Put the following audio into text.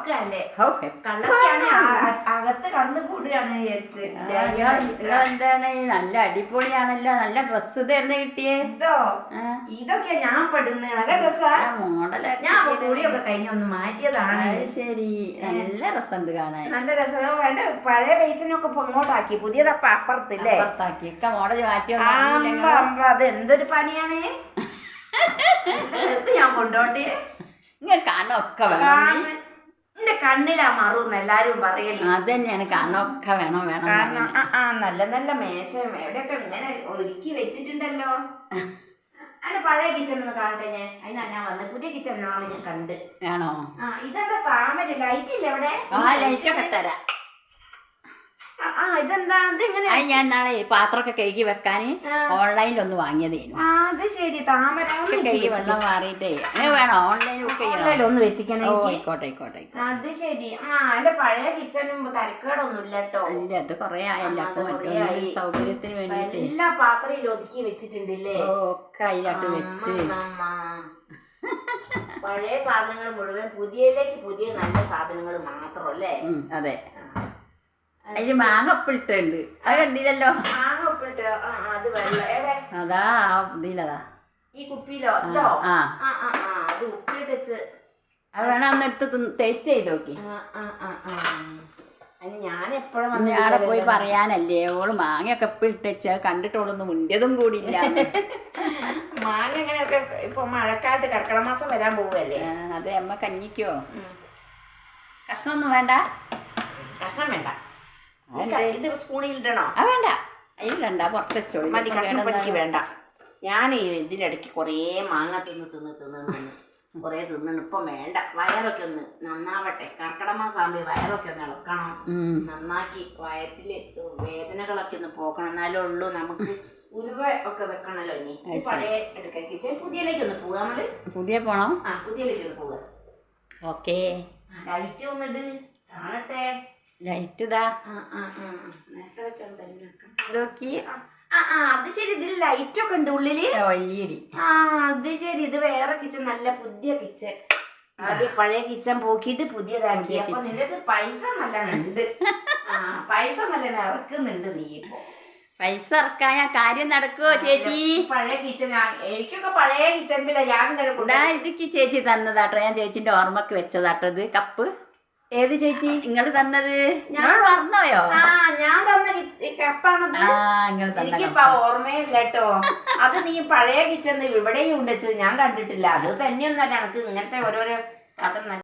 തുറക്കല്ലേ കള്ളൊക്കെയാണ് അകത്ത് കടന്നു കൂടുകയാണ് എന്താണ് നല്ല അടിപൊളിയാണല്ലോ. നല്ല ഡ്രസ്സ് തരുന്ന കിട്ടിയേ. ഇതൊക്കെ ഞാൻ പെടുന്നത് നല്ല ഡ്രസ്സാ. മോഡലൊക്കെ ഞാൻ കൂടിയൊക്കെ കഴിഞ്ഞ ഒന്ന് മാറ്റിയതാണ്. ശരി, നല്ല രസമുണ്ട് കാണാൻ. നല്ല രസം. എന്റെ പഴയ പൈസനൊക്കെ ഇപ്പൊ ഇങ്ങോട്ടാക്കി, പുതിയതപ്പ അപ്പുറത്തില്ലേ അപ്പുറത്താക്കി. ഒക്കെ മോഡൽ മാറ്റി. അത് എന്തൊരു പണിയാണ്. ഞാൻ കൊണ്ടോട്ടെ. ഇങ്ങനെ കാണൊക്കെ വേണം. എന്റെ കണ്ണിലാ മറുന്ന് എല്ലാരും പറയല്. അത് തന്നെയാണ്, കാണൊക്കെ വേണം വേണം. നല്ല നല്ല മേശ എവിടെയൊക്കെ ഇങ്ങനെ ഒരുക്കി വെച്ചിട്ടുണ്ടല്ലോ. അതിന്റെ പഴയ കിച്ചൺ ഒന്ന് കാണട്ടെ. അതിനാ ഞാൻ വന്നത്. പുതിയ കിച്ചൺ നാളെ ഞാൻ കണ്ട്. ആണോ? ഇതെന്താ താമര ലൈറ്റ് ഇല്ല എവിടെ? ലൈറ്റൊക്കെ തരാം. ഇതെന്താ ഇതെങ്ങനെ? ഞാൻ നാളെ പാത്രമൊക്കെ കഴുകി വെക്കാന് ഓൺലൈനിൽ ഒന്ന് വാങ്ങിയതേനു. അത് ശരി, താമര കഴുകി വെള്ളം മാറിയിട്ടേ വേണോ ഓൺലൈനിൽ ഒന്ന് വെത്തിക്കണം. ആയിക്കോട്ടെ. അത് ശരി. അതിന്റെ പഴയ കിച്ചണും തരക്കേടൊന്നും ഇല്ല കേട്ടോ. ഇല്ല, അത് കൊറേ ആയല്ലോ. അപ്പൊ സൗകര്യത്തിന് വേണ്ടിട്ട് എല്ലാ പാത്രയിലും ഒതുക്കി വെച്ചിട്ടുണ്ടല്ലേ. ഒക്കെ അതിലാട്ട് വെച്ച് പഴയ സാധനങ്ങൾ മുഴുവൻ പുതിയതിലേക്ക് പുതിയ നല്ല സാധനങ്ങൾ മാത്രമല്ലേ. അതെ. അതില് മാങ്ങ ഉപ്പിട്ടുണ്ട്. അത് കണ്ടില്ലല്ലോ. മാങ്ങ ഉപ്പിട്ട് അത് വെള്ളം അതാ ഇതിലതാ ഈ കുപ്പിയിലോ? അത് ഉപ്പിട്ട് വെച്ച് അത് വേണം ഒന്ന് എടുത്ത് ടേസ്റ്റ് ചെയ്ത് നോക്കി. ഞാൻ എപ്പോഴും അവിടെ പോയി പറയാനല്ലേ ഓള് മാങ്ങയൊക്കെ ഉപ്പിട്ട് വെച്ച് കണ്ടിട്ടോളൊന്നും മുണ്ടിയതും കൂടിയില്ല. മാങ്ങ എങ്ങനെയൊക്കെ ഇപ്പൊ മഴക്കാലത്ത് കർക്കിടക മാസം വരാൻ പോവല്ലേ. അതെ. അമ്മ കഞ്ഞിക്കോ? കഷ്ണമൊന്നും വേണ്ട. കഷ്ണം വേണ്ട. ഇത് സ്പൂണിൽ ഇടണോ? വേണ്ട, അതിലിടണ്ട. പുറത്ത് വെച്ചോളൂ. കഷ്ണം വേണ്ട. ഞാൻ ഇതിനിടയ്ക്ക് കുറേ മാങ്ങ തിന്ന് കുറേ തിന്നു. ഇപ്പം വേണ്ട. വയറൊക്കെ ഒന്ന് നന്നാവട്ടെ. കർക്കിടക മാസം ആകുമ്പോൾ വയറൊക്കെ ഒന്ന് ഇളക്കണം. നന്നാക്കി വയറ്റില് വേദനകളൊക്കെ ഒന്ന് പോക്കണം. എന്നാലേ ഉള്ളൂ നമുക്ക് ഉലുവ ഒക്കെ വെക്കണല്ലോ. ഇനി പഴയ എടുക്കാൻ കിച്ചൺ പുതിയലേക്ക് ഒന്ന് പോവാ. നമ്മള് പുതിയ പോണം. പുതിയലേക്ക് ഒന്ന് പോവാ. ഓക്കേ. ലൈറ്റ് ഒന്നിട്ട് കാണട്ടെ. ലൈറ്റ് ഇതാ നേരത്തെ വെച്ചാൽ നോക്കി. അത് ശരി. ഇതിൽ ലൈറ്റ് ഒക്കെ ഉണ്ട് ഉള്ളില്. LED. അത് ശരി. ഇത് വേറെ കിച്ചൺ, നല്ല പുതിയ കിച്ചൺ. ആദ്യം പഴയ കിച്ചൺ പോക്കിയിട്ട് പുതിയതാക്കി. അപ്പൊ നിന്റെ പൈസ നല്ലോണം ഉണ്ട്. പൈസ നല്ലോണം ഇറക്കുന്നുണ്ട് നീ ഇപ്പൊ. പൈസ ഇറക്കായ കാര്യം നടക്കുവോ ചേച്ചി? പഴയ കിച്ചൺ എനിക്കൊക്കെ പഴയ കിച്ചൺ ബില്ല ഞാൻ ഇതൊക്കെ ചേച്ചി തന്നതാട്ടോ. ഞാൻ ചേച്ചിന്റെ ഓർമ്മക്ക് വെച്ചതാട്ടോ ഇത് കപ്പ്. ഏത് ചേച്ചി? നിങ്ങൾ തന്നത്. ഞാൻ മറന്നോയോ? ഞാൻ തന്ന കപ്പാണത്. എനിക്കിപ്പ ഓർമ്മയില്ല കേട്ടോ. അത് നീ പഴയ കിച്ചൺ ഇവിടെയും ഉണ്ടെച്ചത് ഞാൻ കണ്ടിട്ടില്ല. അത് തന്നെയൊന്നല്ല. എനിക്ക് ഇങ്ങനത്തെ ഓരോരോ കഥ